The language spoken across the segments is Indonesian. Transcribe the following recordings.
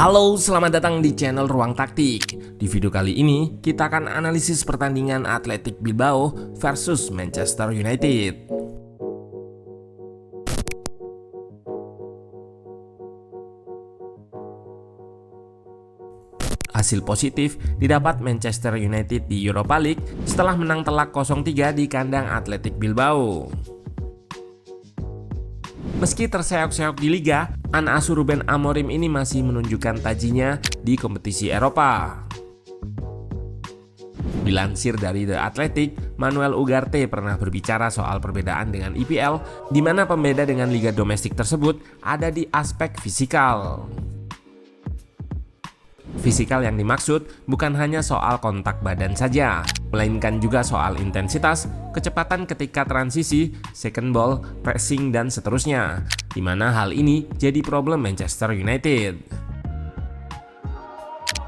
Halo, selamat datang di channel Ruang Taktik. Di video kali ini, kita akan analisis pertandingan Athletic Bilbao versus Manchester United. Hasil positif didapat Manchester United di Europa League setelah menang telak 0-3 di kandang Athletic Bilbao. Meski terseok-seok di Liga, Anasu Ruben Amorim ini masih menunjukkan tajinya di kompetisi Eropa. Dilansir dari The Athletic, Manuel Ugarte pernah berbicara soal perbedaan dengan IPL, di mana pembeda dengan liga domestik tersebut ada di aspek fisikal. Fisikal yang dimaksud bukan hanya soal kontak badan saja, melainkan juga soal intensitas, kecepatan ketika transisi, second ball, pressing, dan seterusnya, di mana hal ini jadi problem Manchester United.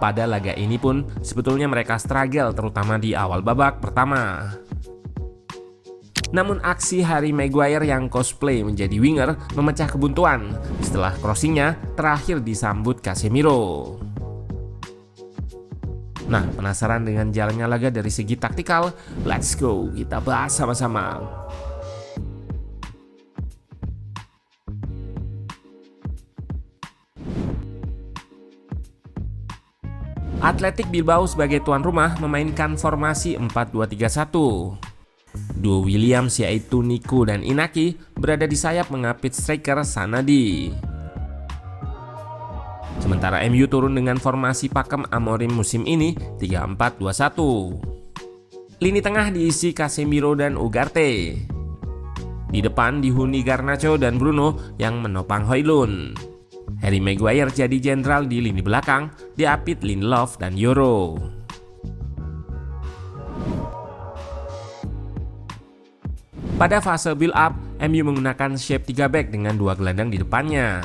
Pada laga ini pun, sebetulnya mereka struggle terutama di awal babak pertama. Namun aksi Harry Maguire yang cosplay menjadi winger memecah kebuntuan setelah crossingnya terakhir disambut Casemiro. Nah, penasaran dengan jalannya laga dari segi taktikal? Let's go, kita bahas sama-sama. Athletic Bilbao sebagai tuan rumah memainkan formasi 4-2-3-1. Duo Williams yaitu Nico dan Inaki berada di sayap mengapit striker Sanadi. Sementara MU turun dengan formasi pakem Amorim musim ini 3-4-2-1. Lini tengah diisi Casemiro dan Ugarte. Di depan dihuni Garnacho dan Bruno yang menopang Højlund. Harry Maguire jadi jenderal di lini belakang, diapit Lindelof dan Yoro. Pada fase build up, MU menggunakan shape 3 back dengan 2 gelandang di depannya.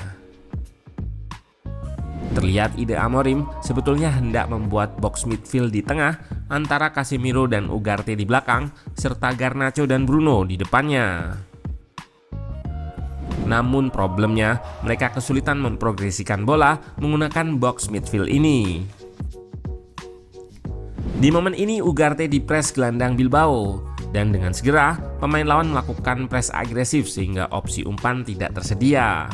Terlihat ide Amorim sebetulnya hendak membuat box midfield di tengah antara Casemiro dan Ugarte di belakang serta Garnacho dan Bruno di depannya. Namun problemnya mereka kesulitan memprogresikan bola menggunakan box midfield ini. Di momen ini Ugarte dipres gelandang Bilbao dan dengan segera pemain lawan melakukan press agresif sehingga opsi umpan tidak tersedia.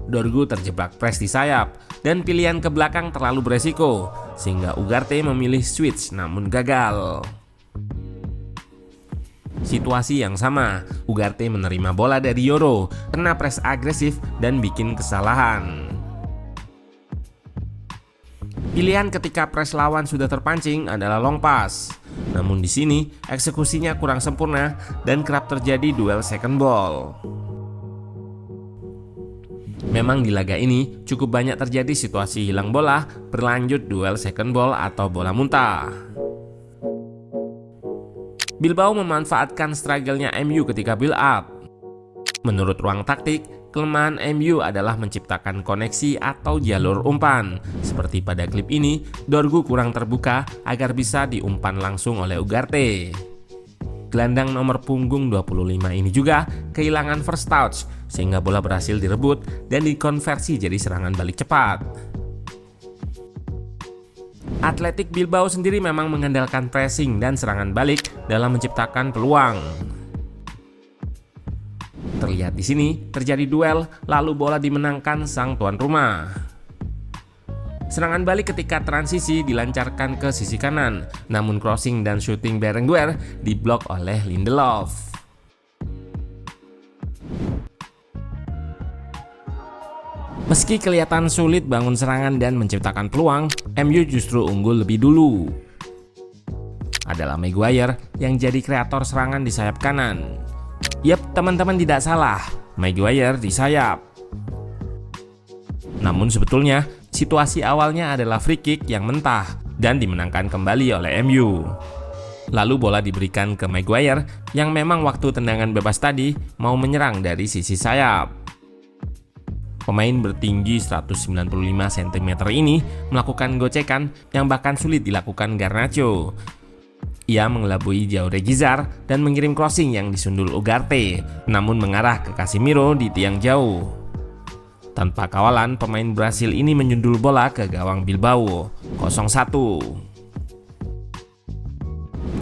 Dorgu terjebak press di sayap dan pilihan ke belakang terlalu beresiko sehingga Ugarte memilih switch namun gagal. Situasi yang sama, Ugarte menerima bola dari Yoro, kena press agresif dan bikin kesalahan. Pilihan ketika press lawan sudah terpancing adalah long pass. Namun di sini eksekusinya kurang sempurna dan kerap terjadi duel second ball. Memang di laga ini cukup banyak terjadi situasi hilang bola, berlanjut duel second ball atau bola muntah. Bilbao memanfaatkan struggle-nya MU ketika build up. Menurut Ruang Taktik, kelemahan MU adalah menciptakan koneksi atau jalur umpan. Seperti pada klip ini, Dorgu kurang terbuka agar bisa diumpan langsung oleh Ugarte. Gelandang nomor punggung 25 ini juga kehilangan first touch sehingga bola berhasil direbut dan dikonversi jadi serangan balik cepat. Athletic Bilbao sendiri memang mengandalkan pressing dan serangan balik dalam menciptakan peluang. Terlihat di sini terjadi duel lalu bola dimenangkan sang tuan rumah. Serangan balik ketika transisi dilancarkan ke sisi kanan, namun crossing dan shooting Berenguer diblok oleh Lindelof. Meski kelihatan sulit bangun serangan dan menciptakan peluang, MU justru unggul lebih dulu. Adalah Maguire yang jadi kreator serangan di sayap kanan. Yap, teman-teman tidak salah, Maguire di sayap. Namun sebetulnya situasi awalnya adalah free kick yang mentah dan dimenangkan kembali oleh MU. Lalu bola diberikan ke Maguire yang memang waktu tendangan bebas tadi mau menyerang dari sisi sayap. Pemain bertinggi 195 cm ini melakukan gocekan yang bahkan sulit dilakukan Garnacho. Ia mengelabui jauh Regizar dan mengirim crossing yang disundul Ugarte, namun mengarah ke Casemiro di tiang jauh. Tanpa kawalan, pemain Brasil ini menyundul bola ke gawang Bilbao, 0-1.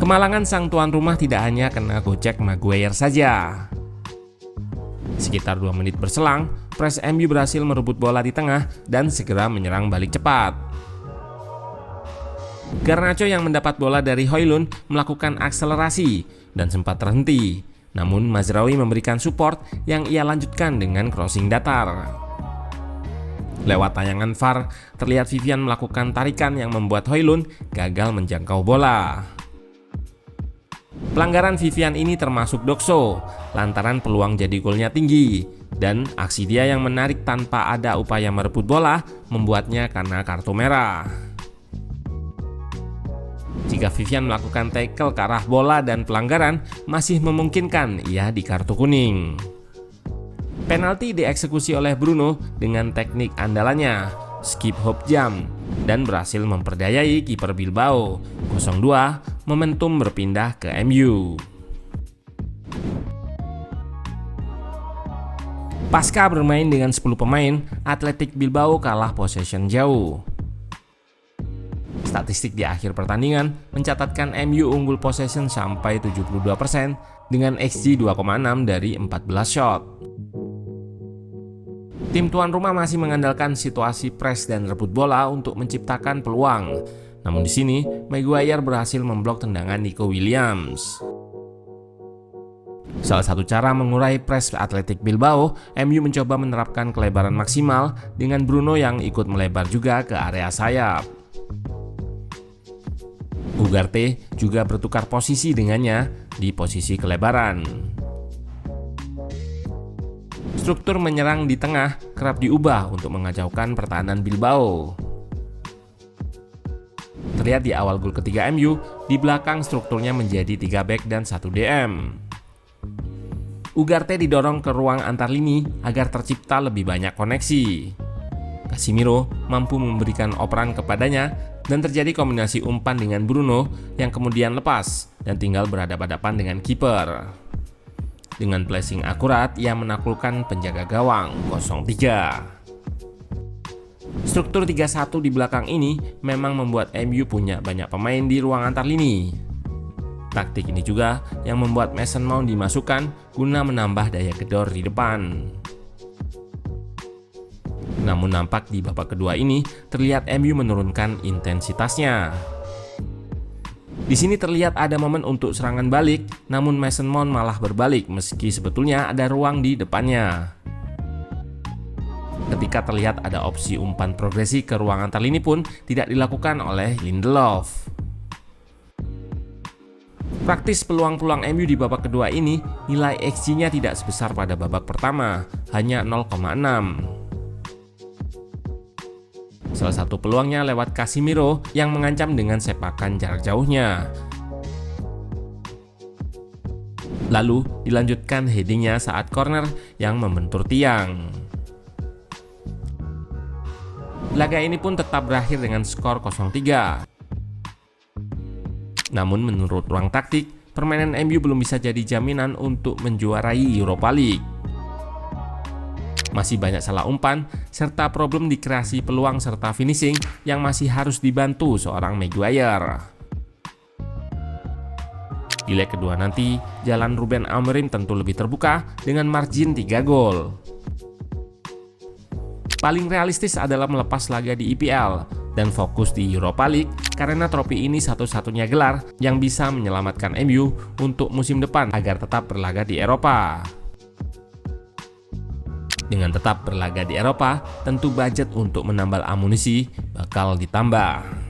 Kemalangan sang tuan rumah tidak hanya kena gocek Maguire saja. Sekitar 2 menit berselang, pres MU berhasil merebut bola di tengah dan segera menyerang balik cepat. Garnacho yang mendapat bola dari Højlund melakukan akselerasi dan sempat terhenti. Namun Mazraoui memberikan support yang ia lanjutkan dengan crossing datar. Lewat tayangan VAR, terlihat Vivian melakukan tarikan yang membuat Højlund gagal menjangkau bola. Pelanggaran Vivian ini termasuk dokso, lantaran peluang jadi golnya tinggi, dan aksi dia yang menarik tanpa ada upaya merebut bola membuatnya kena kartu merah. Jika Vivian melakukan tackle ke arah bola dan pelanggaran, masih memungkinkan ia di kartu kuning. Penalti dieksekusi oleh Bruno dengan teknik andalannya, skip hop jump, dan berhasil memperdayai kiper Bilbao. 0-2, momentum berpindah ke MU. Pasca bermain dengan 10 pemain, Athletic Bilbao kalah possession jauh. Statistik di akhir pertandingan mencatatkan MU unggul possession sampai 72% dengan XG 2,6 dari 14 shot. Tim tuan rumah masih mengandalkan situasi press dan rebut bola untuk menciptakan peluang. Namun di sini, Maguire berhasil memblok tendangan Nico Williams. Salah satu cara mengurai press Athletic Bilbao, MU mencoba menerapkan kelebaran maksimal dengan Bruno yang ikut melebar juga ke area sayap. Ugarte juga bertukar posisi dengannya di posisi kelebaran. Struktur menyerang di tengah kerap diubah untuk mengacaukan pertahanan Bilbao. Terlihat di awal gol ketiga MU, di belakang strukturnya menjadi 3 back dan 1 DM. Ugarte didorong ke ruang antar lini agar tercipta lebih banyak koneksi. Casemiro mampu memberikan operan kepadanya dan terjadi kombinasi umpan dengan Bruno yang kemudian lepas dan tinggal berhadapan-hadapan dengan kiper. Dengan placing akurat, ia menaklukkan penjaga gawang 0-3. Struktur 3-1 di belakang ini memang membuat MU punya banyak pemain di ruang antar lini. Taktik ini juga yang membuat Mason Mount dimasukkan guna menambah daya gedor di depan. Namun nampak di babak kedua ini terlihat MU menurunkan intensitasnya. Di sini terlihat ada momen untuk serangan balik, namun Mason Mount malah berbalik meski sebetulnya ada ruang di depannya. Ketika terlihat ada opsi umpan progresi ke ruang antar lini pun tidak dilakukan oleh Lindelof. Praktis peluang-peluang MU di babak kedua ini, nilai XG-nya tidak sebesar pada babak pertama, hanya 0,6. Salah satu peluangnya lewat Casemiro yang mengancam dengan sepakan jarak jauhnya. Lalu dilanjutkan headingnya saat corner yang membentur tiang. Laga ini pun tetap berakhir dengan skor 0-3. Namun menurut ruang taktik, permainan MU belum bisa jadi jaminan untuk menjuarai Europa League. Masih banyak salah umpan, serta problem di kreasi peluang serta finishing yang masih harus dibantu seorang Maguire. Di leg kedua nanti, jalan Ruben Amorim tentu lebih terbuka dengan margin 3 gol. Paling realistis adalah melepas laga di EPL dan fokus di Europa League karena trofi ini satu-satunya gelar yang bisa menyelamatkan MU untuk musim depan agar tetap berlaga di Eropa. Dengan tetap berlaga di Eropa, tentu budget untuk menambal amunisi bakal ditambah.